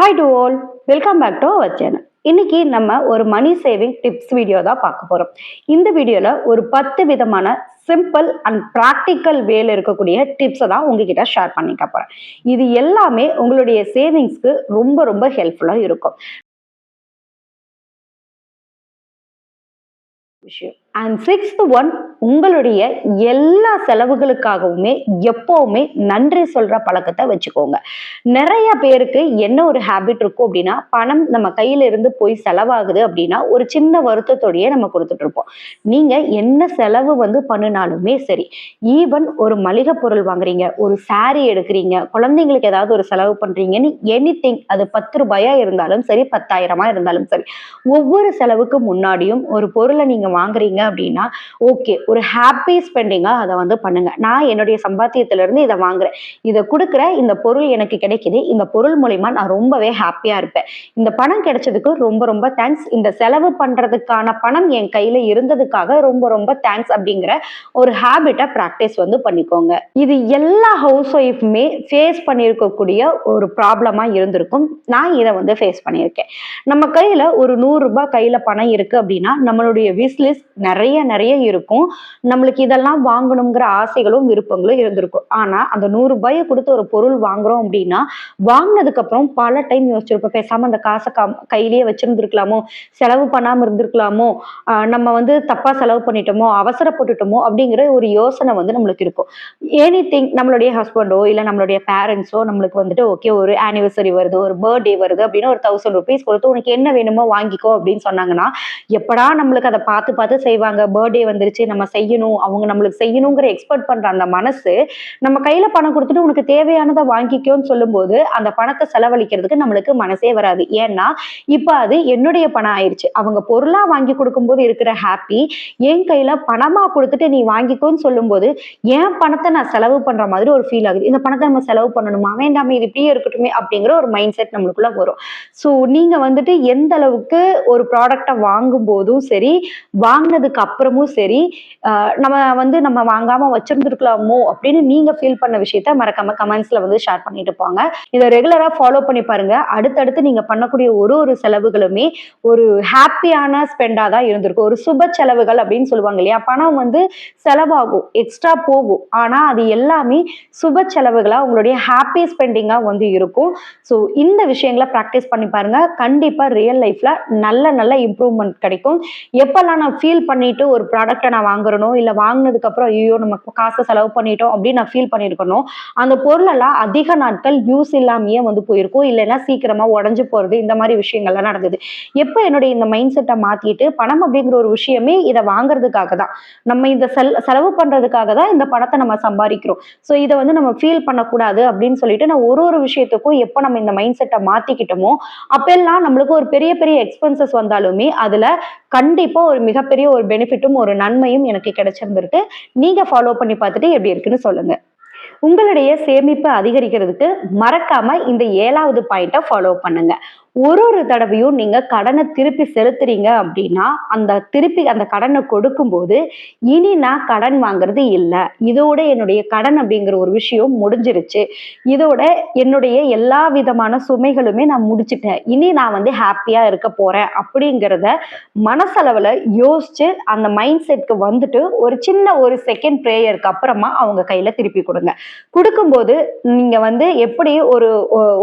Hi to all, welcome back to our channel. இன்னைக்கு நம்ம ஒரு மணி சேவிங் டிப்ஸ் வீடியோ தான் பார்க்க போறோம். இந்த வீடியோல ஒரு 10 விதமான சிம்பிள் அண்ட் ப்ராக்டிக்கல் வேல இருக்கக்கூடிய டிப்ஸை தான் உங்ககிட்ட ஷேர் பண்ணிக்க போறேன். இது எல்லாமே உங்களுடைய சேவிங்ஸ்க்கு ரொம்ப ரொம்ப ஹெல்ப்ஃபுல்லா இருக்கும் விஷயம். அண்ட் சிக்ஸ்த் ஒன், உங்களுடைய எல்லா செலவுகளுக்காகவுமே எப்பவுமே நன்றி சொல்ற பழக்கத்தை வச்சுக்கோங்க. நிறைய பேருக்கு என்ன ஒரு ஹேபிட் இருக்கும் அப்படின்னா, பணம் நம்ம கையில இருந்து போய் செலவாகுது அப்படின்னா ஒரு சின்ன வருத்தத்தோடயே நம்ம கொடுத்துட்டு இருப்போம். நீங்க என்ன செலவு பண்ணினாலுமே சரி, ஈவன் ஒரு மளிகை பொருள் வாங்குறீங்க, ஒரு சாரி எடுக்கிறீங்க, குழந்தைங்களுக்கு ஏதாவது ஒரு செலவு பண்றீங்கன்னு எனிதிங், அது 10 ரூபாயா இருந்தாலும் சரி, 10,000 இருந்தாலும் சரி, ஒவ்வொரு செலவுக்கு முன்னாடியும் ஒரு பொருளை நீங்க வாங்குறீங்க அப்படின்னா ஓகே, ஒரு ஹாப்பி ஸ்பெண்டிங்கா அதை பண்ணுங்க. நான் என்னுடைய சம்பாத்தியத்துல இருந்து இதை வாங்குறேன், இதை கொடுக்குற, இந்த பொருள் எனக்கு கிடைக்குது, இந்த பொருள் மூலியமா நான் ரொம்பவே ஹாப்பியா இருப்பேன், இந்த பணம் கிடைச்சதுக்கு ரொம்ப ரொம்ப தேங்க்ஸ், இந்த செலவு பண்றதுக்கான பணம் என் கையில இருந்ததுக்காக ரொம்ப ரொம்ப தேங்க்ஸ் அப்படிங்கிற ஒரு ஹேபிட்டை ப்ராக்டிஸ் பண்ணிக்கோங்க. இது எல்லா ஹவுஸ் ஒய்ஃபுமே ஃபேஸ் பண்ணியிருக்கக்கூடிய ஒரு ப்ராப்ளமா இருந்திருக்கும். நான் இதை ஃபேஸ் பண்ணியிருக்கேன். நம்ம கையில ஒரு 100 ரூபாய் கையில பணம் இருக்கு அப்படின்னா நம்மளுடைய விஸ்லிஸ்ட் நிறைய நிறைய இருக்கும். நம்மளுக்கு இதெல்லாம் வாங்கணுங்கிற ஆசைகளும் விருப்பங்களும் இருந்திருக்கும். ஆனா அந்த 100 ரூபாயை கொடுத்து ஒரு பொருள் வாங்குறோம் அப்படின்னா, வாங்கினதுக்கு அப்புறம் பல டைம் யோசிச்சிருப்போம், பேசாம அந்த காசை கையிலேயே வச்சிருந்துருக்கலாமோ, செலவு பண்ணாம இருந்திருக்கலாமோ, நம்ம தப்பா செலவு பண்ணிட்டோமோ, அவசரப்பட்டுட்டோமோ அப்படிங்கிற ஒரு யோசனை நம்மளுக்கு இருக்கும். எனிதிங், நம்மளுடைய ஹஸ்பண்டோ இல்ல நம்மளுடைய பேரண்ட்ஸோ நம்மளுக்கு ஓகே, ஒரு ஆனிவர்சரி வருது, ஒரு பர்த்டே வருது அப்படின்னு ஒரு 1000 ரூபீஸ் கொடுத்து உனக்கு என்ன வேணுமோ வாங்கிக்கோ அப்படின்னு சொன்னாங்கன்னா, எப்படா நம்மளுக்கு அதை பார்த்து பார்த்து செய்வாங்க. பர்த்டே வந்துருச்சு, நம்ம செய்யணும், அவங்க நம்மளுக்கு செய்யணுங்கிற எக்ஸ்பெக்ட் பண்ற அந்த மனசு நம்ம கையில பணம் கொடுத்துட்டு உனக்கு தேவையானதை வாங்கிக்கோன்னு சொல்லும்போது அந்த பணத்தை செலவழிக்கிறதுக்கு நம்மளுக்கு மனசே வராது. ஏன்னா இப்ப அது என்னுடைய பணம் ஆயிடுச்சு. அவங்க பொருளா வாங்கி கொடுக்கும்போது இருக்கிற ஹாப்பி என் கையில பணமா கொடுத்துட்டு நீ வாங்கிக்கோன்னு சொல்லும்போது என் பணத்தை நான் செலவு பண்ற மாதிரி ஒரு ஃபீல் ஆகுது. இந்த பணத்தை நம்ம செலவு பண்ணணுமா, வேண்டாமே, இது இப்படியே இருக்கட்டுமே அப்படிங்கிற ஒரு மைண்ட் செட் நம்மளுக்குள்ள வரும். ஸோ நீங்க எந்த அளவுக்கு ஒரு ப்ராடக்டை வாங்கும் போதும் சரி, வாங்கினதுக்கு அப்புறமும் சரி, நம்ம வாங்காம வச்சிருந்துருக்கலாமோ அப்படின்னு நீங்க ஃபீல் பண்ண விஷயத்த மறக்காம கமெண்ட்ஸ்ல ஷேர் பண்ணிட்டு போங்க. இதை ரெகுலரா ஃபாலோ பண்ணி பாருங்க. அடுத்தடுத்து நீங்க பண்ணக்கூடிய ஒரு செலவுகளுமே ஒரு ஹாப்பியான ஸ்பெண்டா தான் இருந்திருக்கும். ஒரு சுப செலவுகள் அப்படின்னு சொல்லுவாங்க இல்லையா, பணம் செலவாகும், எக்ஸ்ட்ரா போகும், ஆனா அது எல்லாமே சுப செலவுகளா உங்களுடைய ஹாப்பி ஸ்பெண்டிங்கா இருக்கும். ஸோ இந்த விஷயங்களை ப்ராக்டிஸ் பண்ணி பாருங்க. கண்டிப்பா ரியல் லைஃப்ல நல்ல நல்ல இம்ப்ரூவ்மெண்ட் கிடைக்கும். எப்பெல்லாம் நான் ஃபீல் பண்ணிட்டு ஒரு ப்ராடக்டை நான் வாங்குறனோ, இல்ல வாங்கினதுக்கு அப்புறம் ஐயோ நம்ம காசை செலவு பண்ணிட்டோம் அப்படின்னு நான் ஃபீல் பண்ணியிருக்கணும், அந்த பொருளெல்லாம் அதிக நாட்கள் யூஸ் இல்லாமையே போயிருக்கும், இல்லைன்னா சீக்கிரமா உடஞ்சு போறது, இந்த மாதிரி விஷயங்கள்லாம் நடந்தது. எப்ப என்னுடைய இந்த மைண்ட் செட்டை மாத்திட்டு பணம் அப்படிங்கிற ஒரு விஷயமே இதை வாங்குறதுக்காக தான், நம்ம இந்த செலவு பண்றதுக்காக தான் இந்த பணத்தை நம்ம சம்பாதிக்கிறோம், ஸோ இதை நம்ம ஃபீல் பண்ணக்கூடாது அப்படின்னு சொல்லிட்டு நான் ஒரு விஷயத்துக்கும் எப்போ நம்ம இந்த மைண்ட் செட்டை மாத்திக்கிட்டோமோ அப்பெல்லாம் நம்மளுக்கு ஒரு பெரிய பெரிய எக்ஸ்பென்சஸ் வந்தாலுமே அதுல கண்டிப்பா ஒரு மிகப்பெரிய ஒரு பெனிஃபிட்டும் ஒரு நன்மையும் எனக்கு கிடைச்சிருந்திருக்கு. நீங்க ஃபாலோ பண்ணி பார்த்துட்டு எப்படி இருக்குன்னு சொல்லுங்க. உங்களுடைய சேமிப்பு அதிகரிக்கிறதுக்கு மறக்காம இந்த 7வது பாயிண்ட்டை ஃபாலோ பண்ணுங்க. ஒரு தடவையும் நீங்க கடனை திருப்பி செலுத்துறீங்க அப்படின்னா அந்த கடனை கொடுக்கும்போது இனி நான் கடன் வாங்குறது இல்லை, இதோட என்னுடைய கடன் அப்படிங்கிற ஒரு விஷயம் முடிஞ்சிருச்சு, இதோட என்னுடைய எல்லா விதமான சுமைகளுமே நான் முடிச்சுட்டேன், இனி நான் ஹாப்பியா இருக்க போறேன் அப்படிங்கிறத மனசளவுல யோசிச்சு அந்த மைண்ட் செட்க்கு ஒரு சின்ன ஒரு செகண்ட் ப்ரேயருக்கு அப்புறமா அவங்க கையில திருப்பி கொடுங்க. கொடுக்கும்போது நீங்க எப்படி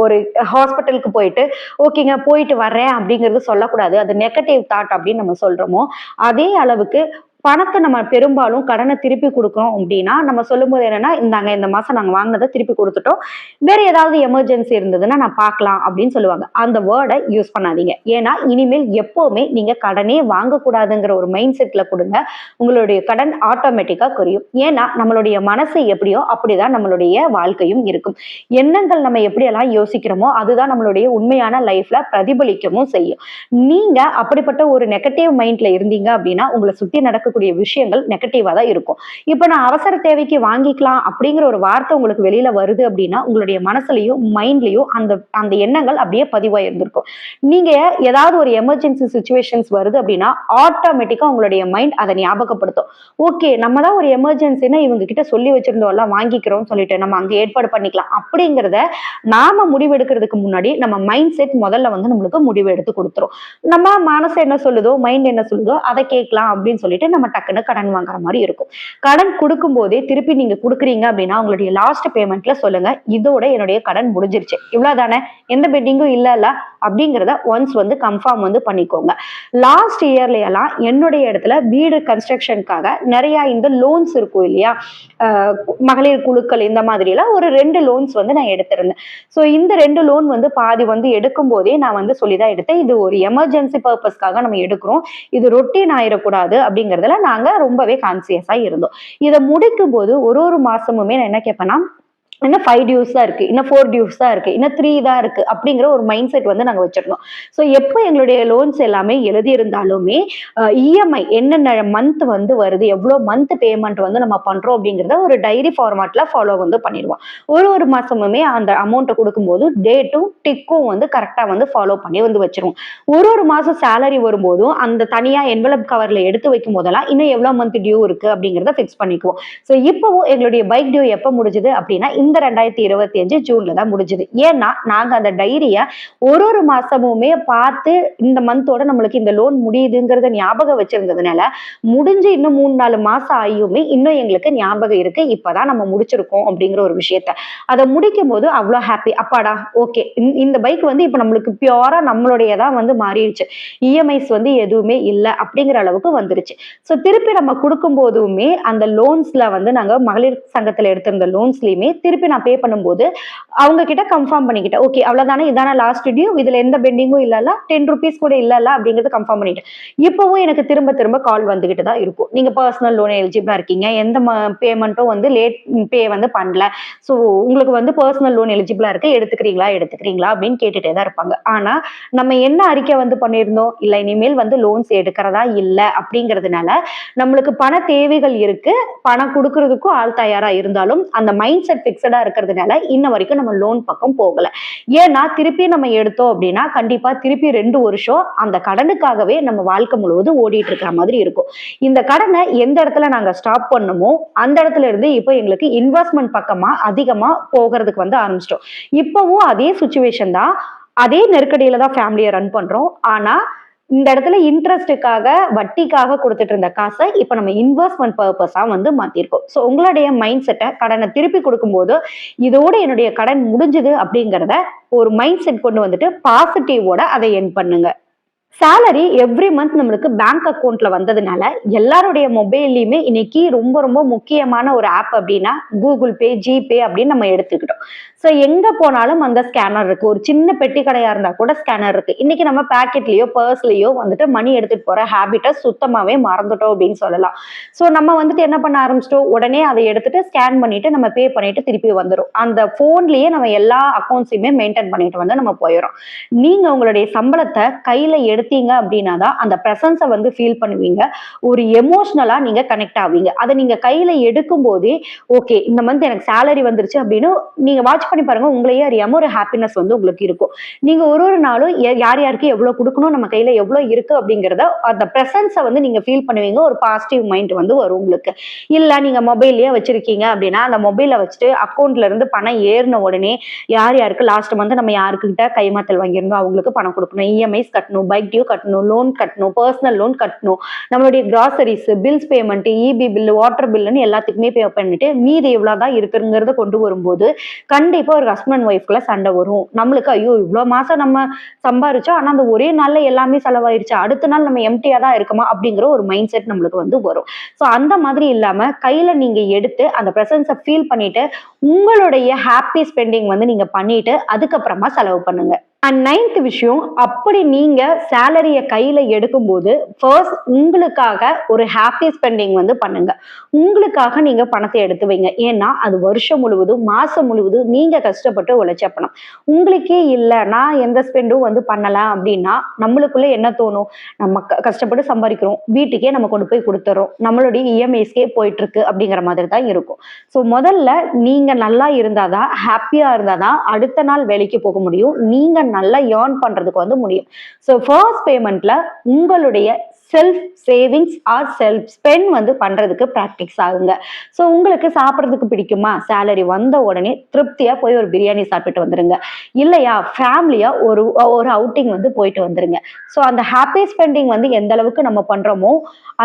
ஒரு ஹாஸ்பிட்டலுக்கு போயிட்டு ஓகேங்க போயிட்டு வர்றேன் அப்படிங்கிறது சொல்லக்கூடாது, அது நெகட்டிவ் தாட் அப்படின்னு நம்ம சொல்றோமோ அதே அளவுக்கு பணத்தை நம்ம பெரும்பாலும் கடனை திருப்பி கொடுக்குறோம் அப்படின்னா நம்ம சொல்லும்போது என்னன்னா, இந்தாங்க இந்த மாசம் நாங்க வாங்கினதை திருப்பி கொடுத்துட்டோம், வேற ஏதாவது எமர்ஜென்சி இருந்ததுன்னா நான் பார்க்கலாம் அப்படின்னு சொல்லுவாங்க. அந்த வேர்டை யூஸ் பண்ணாதீங்க. ஏன்னா இனிமேல் எப்பவுமே நீங்க கடனே வாங்கக்கூடாதுங்கிற ஒரு மைண்ட் செட்ல கொடுங்க. உங்களுடைய கடன் ஆட்டோமேட்டிக்கா குறையும். ஏன்னா நம்மளுடைய மனசு எப்படியோ அப்படிதான் நம்மளுடைய வாழ்க்கையும் இருக்கும். எண்ணங்கள் நம்ம எப்படியெல்லாம் யோசிக்கிறோமோ அதுதான் நம்மளுடைய உண்மையான லைஃப்ல பிரதிபலிக்கவும் செய்யும். நீங்க அப்படிப்பட்ட ஒரு நெகட்டிவ் மைண்ட்ல இருந்தீங்க அப்படின்னா உங்களை சுத்தி நடக்க இருக்கக்கூடிய விஷயங்கள் நெகட்டிவா தான் இருக்கும். இப்ப நான் அவசர தேவைக்கு வாங்கிக்கலாம் அப்படிங்கிற ஒரு வார்த்தை உங்களுக்கு வெளியில வருது அப்படின்னா, உங்களுடைய மனசுலயும், மைண்ட்லயும் அந்த அந்த எண்ணங்கள் அப்படியே பதிவாயிருந்திருக்கும். நீங்க ஏதாவது ஒரு எமர்ஜென்சி சிச்சுவேஷன்ஸ் வருது அப்படின்னா, ஆட்டோமேட்டிக்கா உங்களுடைய மைண்ட் அத ஞாபகப்படுத்தும். ஓகே, நம்ம தான் ஒரு எமர்ஜென்சின்னா இவங்க கிட்ட சொல்லி வச்சிருந்தோம்ல வாங்கிக்கிறோம்னு சொல்லிட்டு, நம்ம அங்க ஏற்பாடு பண்ணிக்கலாம். அப்படிங்கிறத நாம முடிவெடுக்கிறதுக்கு முன்னாடி நம்ம மைண்ட் செட் முதல்ல வந்து நம்மளுக்கு முடிவு எடுத்து குடுத்துரும். நம்ம மனசு என்ன சொல்லுதோ, மைண்ட் என்ன சொல்லுதோ அத கேட்கலாம் அப்படின்னு சொல்லிட்டு நம்ம டக்குன்னு கடன் வாங்குற மாரி இருக்கும். கடன் குடுக்கும் போதே திருப்பி நீங்க குடுக்குறீங்க அப்படின்னா, உங்களுடைய லாஸ்ட் பேமெண்ட்ல சொல்லுங்க, இதோட என்னுடைய கடன் முடிஞ்சிருச்சு. இவ்வளவுதானே? எந்த பெண்டிங்கும் இல்லல்ல அப்படிங்கிறத ஒன்ஸ் வந்து கன்ஃபார்ம் வந்து பண்ணிக்கோங்க. லாஸ்ட் இயர்ல எல்லாம் என்னுடைய இடத்துல வீடு கன்ஸ்ட்ரக்ஷனுக்காக நிறைய இந்த லோன்ஸ் இருக்கும் இல்லையா? மகளிர் குழுக்கள் இந்த மாதிரி எல்லாம் ஒரு 2 லோன்ஸ் வந்து நான் எடுத்திருந்தேன். ஸோ இந்த 2 லோன் வந்து பாதி வந்து எடுக்கும் போதே நான் வந்து சொல்லிதான் எடுத்தேன். இது ஒரு எமர்ஜென்சி பர்பஸ்க்காக நம்ம எடுக்கிறோம். இது ரொட்டீன் ஆயிடக்கூடாது அப்படிங்கிறதுல நாங்க ரொம்பவே கான்சியஸா இருந்தோம். இத முடிக்கும் போது ஒரு மாசமுமே நான் என்ன கேட்பேன்னா, இன்னும் 5 டியூஸ் தான் இருக்கு, இன்னும் 4 டியூஸ் தான் இருக்கு, இன்னும் 3 தான் இருக்கு அப்படிங்கிற ஒரு மைண்ட் செட் வந்து நாங்க வச்சிருந்தோம். ஸோ எப்போ எங்களுடைய லோன்ஸ் எல்லாமே எழுதியிருந்தாலுமே இஎம்ஐ என்னென்ன மந்த் வந்து வருது, எவ்வளோ மந்த் பேமெண்ட் வந்து நம்ம பண்றோம் அப்படிங்கிறத ஒரு டைரி ஃபார்மேட்ல ஃபாலோ வந்து பண்ணிடுவோம். ஒரு மாசமுமே அந்த அமௌண்ட்டை கொடுக்கும்போது டேட்டும் டிக்கும் வந்து கரெக்டா வந்து ஃபாலோ பண்ணி வந்து வச்சிருவோம். ஒரு மாசம் சேலரி வரும்போதும் அந்த தனியா என்வலப் கவர்ல எடுத்து வைக்கும் போதெல்லாம் இன்னும் எவ்வளவு மந்த் டியூ இருக்கு அப்படிங்கிறத ஃபிக்ஸ் பண்ணிக்குவோம். ஸோ இப்பவும் எங்களுடைய பைக் டியூ எப்போ முடிஞ்சது அப்படின்னா இந்த 2025 ஜூன்ல தான் முடிஞ்சது. ஏன்னா நாங்க அந்த டைரிய ஒரு மாசமுமே பார்த்து இந்த மந்தோட நம்மளுக்கு இந்த லோன் முடியுதுங்கிறத ஞாபகம் வச்சிருந்ததுனால முடிஞ்சு இன்னும் 3-4 மாசம் ஆகியுமே இன்னும் எங்களுக்கு ஞாபகம் இருக்கு. இப்பதான் நம்ம முடிச்சிருக்கோம் அப்படிங்கிற ஒரு விஷயத்த அதை முடிக்கும் போது அவ்வளவு ஹாப்பி. அப்பாடா, ஓகே, இந்த பைக் வந்து இப்ப நம்மளுக்கு பியூரா நம்மளுடையதான் வந்து மாறிடுச்சு. இஎம்ஐஸ் வந்து எதுவுமே இல்லை அப்படிங்கிற அளவுக்கு வந்துருச்சு. ஸோ திருப்பி நம்ம கொடுக்கும் போதுமே அந்த லோன்ஸ்ல வந்து நாங்க மகளிர் சங்கத்துல எடுத்திருந்த லோன்ஸ்லயுமே திருப்பி நான் பே பண்ணும்போது அவங்க கிட்ட கன்ஃபார்ம் பண்ணிக்கிட்டேன். ஓகே, அவ்வளவுதானே, இதான லாஸ்ட் டியூ, இதுல எந்த பெண்டிங்கும் இல்லல்ல, 10 ருபீஸ் கூட இல்லல்ல அப்படிங்கறது கன்ஃபார்ம் பண்ணிட்டேன். இப்பவும் எனக்கு திரும்ப கால் வந்துகிட்டு தான் இருக்கும். நீங்க பர்சனல் லோன் எலிஜிபிளா இருக்கீங்க, எந்த பேமெண்ட்டும் வந்து லேட் பே வந்து பண்ணல, சோ உங்களுக்கு வந்து பர்சனல் லோன் எலிஜிபிளா இருக்கு, எடுத்துக்கிறீங்களா அப்படின்னு கேட்டுட்டே தான் இருப்பாங்க. ஆனா நம்ம என்ன அறிக்கை வந்து பண்ணியிருந்தோம், இல்ல இனிமேல் வந்து லோன்ஸ் எடுக்கிறதா இல்ல அப்படிங்கிறதுனால நம்மளுக்கு பண தேவைகள் இருக்கு, பணம் கொடுக்கறதுக்கும் ஆள் தயாரா இருந்தாலும் அந்த மைண்ட் செட் பிக்ஸடா இருக்கிறதுனால இன்ன வரைக்கும் நம்ம லோன் பக்கம் போகல. ஏன்னா திருப்பி நம்ம எடுத்தோம் அப்படின்னா கண்டிப்பா திருப்பி 2 வருஷம் அந்த கடனுக்காகவே நம்ம வாழ்க்கை முழுவதும் ஓடிட்டு இருக்கிற மாதிரி இருக்கும். இந்த கடனை எந்த இடத்துல நாங்க ஸ்டாப் பண்ணுமோ அந்த இடத்துல இருந்து இப்போ எங்களுக்கு இன்வெஸ்ட்மெண்ட் பக்கமா அதிகமா போகிறதுக்கு வந்து ஆரம்பிச்சிட்டோம். இப்பவும் அதே சுச்சுவேஷன் தான், அதே நெருக்கடியில தான் ஃபேமிலியை ரன் பண்றோம். ஆனா இந்த இடத்துல இன்ட்ரெஸ்டுக்காக வட்டிக்காக கொடுத்துட்டு இருந்த காசை இப்ப நம்ம இன்வெஸ்ட்மெண்ட் பர்பஸா வந்து மாத்திருக்கோம். சோ உங்களுடைய மைண்ட் செட்டை கடனை திருப்பி கொடுக்கும்போது இதோட என்னுடைய கடன் முடிஞ்சது அப்படிங்கிறத ஒரு மைண்ட் செட் கொண்டு வந்துட்டு பாசிட்டிவோட அதை எண்ட் பண்ணுங்க. சேலரி எவ்ரி மந்த் நம்மளுக்கு பேங்க் அக்கௌண்ட்ல வந்ததுனால எல்லாருடைய மொபைல்லையுமே இன்னைக்கு ரொம்ப முக்கியமான ஒரு ஆப் அப்படின்னா கூகுள் பே, ஜிபே அப்படின்னு நம்ம எடுத்துக்கிட்டோம். ஸோ எங்க போனாலும் அந்த ஸ்கேனர் இருக்கு. ஒரு சின்ன பெட்டி கடையா இருந்தா கூட ஸ்கேனர் இருக்கு. இன்னைக்கு நம்ம பேக்கெட்லயோ பர்ஸ்லயோ வந்துட்டு மணி எடுத்துட்டு போற ஹேபிட்டை சுத்தமாவே மறந்துட்டோம் அப்படின்னு சொல்லலாம். ஸோ நம்ம வந்துட்டு என்ன பண்ண ஆரம்பிச்சிட்டோம், உடனே அதை எடுத்துட்டு ஸ்கேன் பண்ணிட்டு நம்ம பே பண்ணிட்டு திருப்பி வந்துடும். அந்த போன்லயே நம்ம எல்லா அக்கௌண்ட்ஸையுமே மெயின்டைன் பண்ணிட்டு வந்து நம்ம போயிடும். நீங்க உங்களுடைய சம்பளத்தை கையில எடுத்தீங்க அப்படின்னா தான் அந்த பிரசன்ஸை வந்து ஃபீல் பண்ணுவீங்க. ஒரு எமோஷனலா நீங்க கனெக்ட் ஆவீங்க. அதை நீங்க கையில எடுக்கும் போதே ஓகே இந்த மந்த் எனக்கு சேலரி வந்துருச்சு அப்படின்னு நீங்க வாட்ச் பண்ணி பாருங்க. உங்களையே அறியாம ஒரு ஹாப்பினஸ் வந்து உங்களுக்கு இருக்கும். நீங்க ஒரு நாளும் யாருக்கு எவ்வளவு கொடுக்கணும், நம்ம கையில எவ்வளவு இருக்கு அப்படிங்கறத அந்த பிரசன்ஸை வந்து நீங்க ஃபீல் பண்ணுவீங்க. ஒரு பாசிட்டிவ் மைண்ட் வந்து வரும் உங்களுக்கு. இல்ல நீங்க மொபைல்லயே வச்சிருக்கீங்க அப்படின்னா அந்த மொபைலை வச்சுட்டு அக்கௌண்ட்ல இருந்து பணம் ஏறின உடனே யாருக்கு லாஸ்ட் மந்த் நம்ம யாருக்கிட்ட கைமாத்தல் வாங்கியிருந்தோம் அவங்களுக்கு பணம் கொடுக்கணும், இஎம்ஐஸ் கட்டணும், பைக் டியூ கட்டணும், லோன் கட்டணும், பர்சனல் லோன் கட்டணும், நம்மளுடைய groceries bills payment, EB bill, water பில்லுன்னு எல்லாத்துக்குமே பே பண்ணிட்டு மீதி எவ்வளவுதான் இருக்குங்கிறத கொண்டு வரும்போது கண்டிப்பா ஒரு ஹஸ்பண்ட் ஒய்ஃப்குள்ள சண்டை வரும். நம்மளுக்கு ஐயோ இவ்வளவு மாசம் நம்ம சம்பாரிச்சோம் ஆனா அந்த ஒரே நாள்ல எல்லாமே செலவாயிருச்சு, அடுத்த நாள் நம்ம எம்டியா தான் இருக்குமா அப்படிங்கிற ஒரு மைண்ட் செட் நம்மளுக்கு வந்து வரும். சோ அந்த மாதிரி இல்லாம கையில நீங்க எடுத்து அந்த பிரசன்ஸை ஃபீல் பண்ணிட்டு உங்களுடைய ஹாப்பி ஸ்பெண்டிங் வந்து நீங்க பண்ணிட்டு அதுக்கப்புறமா செலவு பண்ணுங்க. அண்ட் நைன்த் விஷயம், அப்படி நீங்க சேலரிய கையில எடுக்கும்போது ஃபர்ஸ்ட் உங்களுக்காக ஒரு ஹாப்பி ஸ்பெண்டிங் வந்து பண்ணுங்க. உங்களுக்காக நீங்க பணத்தை எடுத்து வைங்க. ஏன்னா அது வருஷம் முழுவதும் மாசம் முழுவதும் நீங்க கஷ்டப்பட்டு உழைச்ச பணம். உங்களுக்கே இல்ல நான் எந்த ஸ்பெண்டும் வந்து பண்ணல அப்படின்னா நம்மளுக்குள்ள என்ன தோணும்? நம்ம கஷ்டப்பட்டு சம்பாதிக்கிறோம், வீட்டுக்கே நம்ம கொண்டு போய் கொடுத்துறோம், நம்மளுடைய இஎம்ஐஸ்க்கே போயிட்டு இருக்கு அப்படிங்கிற மாதிரி தான் இருக்கும். ஸோ முதல்ல நீங்க நல்லா இருந்தாதான், ஹாப்பியா இருந்தாதான் அடுத்த நாள் வேலைக்கு போக முடியும். நீங்க நல்லா ஏர்ன் பண்றதுக்கு வந்து முடியும். ஸோ ஃபர்ஸ்ட் பேமெண்ட்ல உங்களுடைய self savings or self spend வந்து பண்றதுக்கு ப்ராக்டிஸ் ஆகுங்க. ஸோ உங்களுக்கு சாப்பிட்றதுக்கு பிடிக்குமா? சேலரி வந்த உடனே திருப்தியா போய் ஒரு பிரியாணி சாப்பிட்டு வந்துருங்க. இல்லையா ஃபேமிலியா ஒரு ஒரு அவுட்டிங் வந்து போயிட்டு வந்துருங்க. ஸோ அந்த ஹாப்பி ஸ்பெண்டிங் வந்து எந்த அளவுக்கு நம்ம பண்றோமோ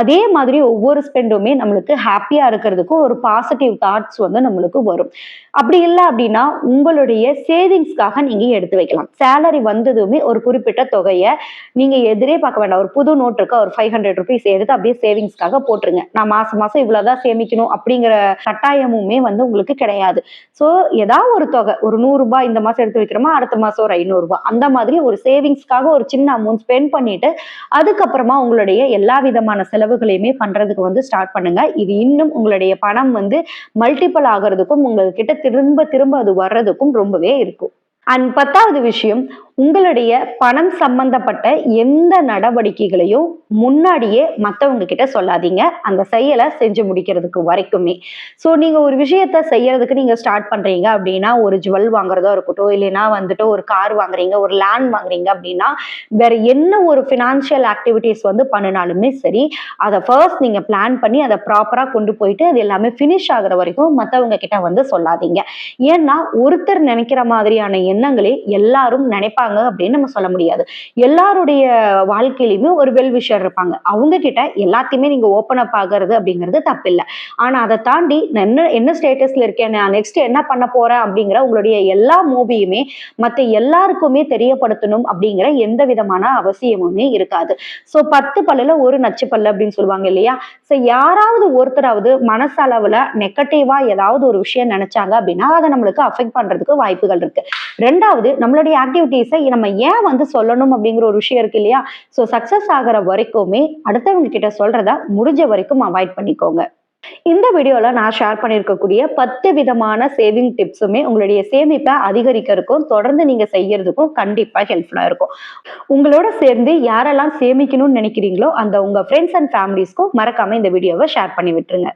அதே மாதிரி ஒவ்வொரு ஸ்பெண்டுமே நம்மளுக்கு ஹாப்பியா இருக்கிறதுக்கு ஒரு பாசிட்டிவ் தாட்ஸ் வந்து நம்மளுக்கு வரும். அப்படி இல்லை அப்படின்னா உங்களுடைய சேவிங்ஸ்க்காக நீங்க எடுத்து வைக்கலாம். சேலரி வந்ததுமே ஒரு குறிப்பிட்ட தொகையை நீங்க எதிரே பார்க்க வேண்டாம். ஒரு புது நோட் இருக்கா, ஒரு 500 ருபீஸ் எடுத்து அப்படியே சேவிங்ஸ்க்காக போட்டுருங்க. நான் மாசம் மாசம் இவ்வளவுதான் சேமிக்கணும் அப்படிங்கிற கட்டாயமுமே வந்து உங்களுக்கு கிடையாது. ஸோ ஏதாவது ஒரு தொகை, ஒரு 100 ரூபாய் இந்த மாசம் எடுத்து வைக்கிறோமா, அடுத்த மாசம் ஒரு 500 ரூபாய் அந்த மாதிரி ஒரு சேவிங்ஸ்க்காக ஒரு சின்ன அமௌண்ட் ஸ்பெண்ட் பண்ணிட்டு அதுக்கப்புறமா உங்களுடைய எல்லா விதமான செலவுகளையுமே பண்றதுக்கு வந்து ஸ்டார்ட் பண்ணுங்க. இது இன்னும் உங்களுடைய பணம் வந்து மல்டிபிள் ஆகிறதுக்கும் உங்ககிட்ட திரும்ப திரும்ப அது வர்றதுக்கும் ரொம்பவே இருக்கும். அண்ட் 10வது விஷயம், உங்களுடைய பணம் சம்பந்தப்பட்ட எந்த நடவடிக்கைகளையும் முன்னாடியே மற்றவங்க கிட்ட சொல்லாதீங்க. அந்த செயலை செஞ்சு முடிக்கிறதுக்கு வரைக்குமே. ஸோ நீங்க ஒரு விஷயத்த செய்யறதுக்கு நீங்க ஸ்டார்ட் பண்றீங்க அப்படின்னா, ஒரு ஜுவல் வாங்குறதா இருக்கட்டும், இல்லைன்னா வந்துட்டு ஒரு கார் வாங்குறீங்க, ஒரு லேண்ட் வாங்குறீங்க அப்படின்னா, வேற என்ன ஒரு ஃபினான்ஷியல் ஆக்டிவிட்டிஸ் வந்து பண்ணினாலுமே சரி, அதை ஃபர்ஸ்ட் நீங்க பிளான் பண்ணி அதை ப்ராப்பரா கொண்டு போயிட்டு அது எல்லாமே ஃபினிஷ் ஆகுற வரைக்கும் மற்றவங்க கிட்ட வந்து சொல்லாதீங்க. ஏன்னா ஒருத்தர் நினைக்கிற மாதிரியான எண்ணங்களே எல்லாரும் நினைப்பாங்க அப்படின்னு நம்ம சொல்ல முடியாது. எல்லாருடைய வாழ்க்கையிலுமே ஒரு வெல்விஷர் இருப்பாங்க. அவங்க கிட்ட எல்லாத்தையுமே நீங்க ஓபன் அப் ஆகிறது அப்படிங்கிறது தப்பில்லை. ஆனா அதை தாண்டி என்ன ஸ்டேட்டஸ்ல இருக்கேன், நான் நெக்ஸ்ட் என்ன பண்ண போறேன் அப்படிங்கிற உங்களுடைய எல்லா மூவியுமே மத்த எல்லாருக்குமே தெரியப்படுத்தணும் அப்படிங்கிற எந்த விதமான அவசியமுமே இருக்காது. சோ 10 பல்லுல ஒரு நச்சு பல்லு அப்படின்னு சொல்லுவாங்க இல்லையா? சோ யாராவது ஒருத்தராவது மனசளவுல நெகட்டிவா ஏதாவது ஒரு விஷயம் நினைச்சாங்க அப்படின்னா அதை நம்மளுக்கு அஃபெக்ட் பண்றதுக்கு வாய்ப்புகள் இருக்கு. ரெண்டாவது, நம்மளுடைய ஆக்டிவிட்டிஸை நம்ம ஏன் வந்து சொல்லணும் அப்படிங்கிற ஒரு விஷயம் இருக்கு இல்லையா? சோ சக்சஸ் ஆகிற வரைக்குமே அடுத்தவங்க கிட்ட சொல்றத முடிஞ்ச வரைக்கும் அவாய்ட் பண்ணிக்கோங்க. இந்த வீடியோல நான் ஷேர் பண்ணியிருக்கக்கூடிய 10 விதமான சேவிங் டிப்ஸுமே உங்களுடைய சேமிப்பை அதிகரிக்கிறதுக்கும் தொடர்ந்து நீங்க செய்யறதுக்கும் கண்டிப்பா ஹெல்ப்ஃபுல்லா இருக்கும். உங்களோட சேர்ந்து யாரெல்லாம் சேமிக்கணும்னு நினைக்கிறீங்களோ அந்த உங்க ஃப்ரெண்ட்ஸ் அண்ட் ஃபேமிலிஸ்க்கும் மறக்காம இந்த வீடியோவை ஷேர் பண்ணி விட்டுருங்க.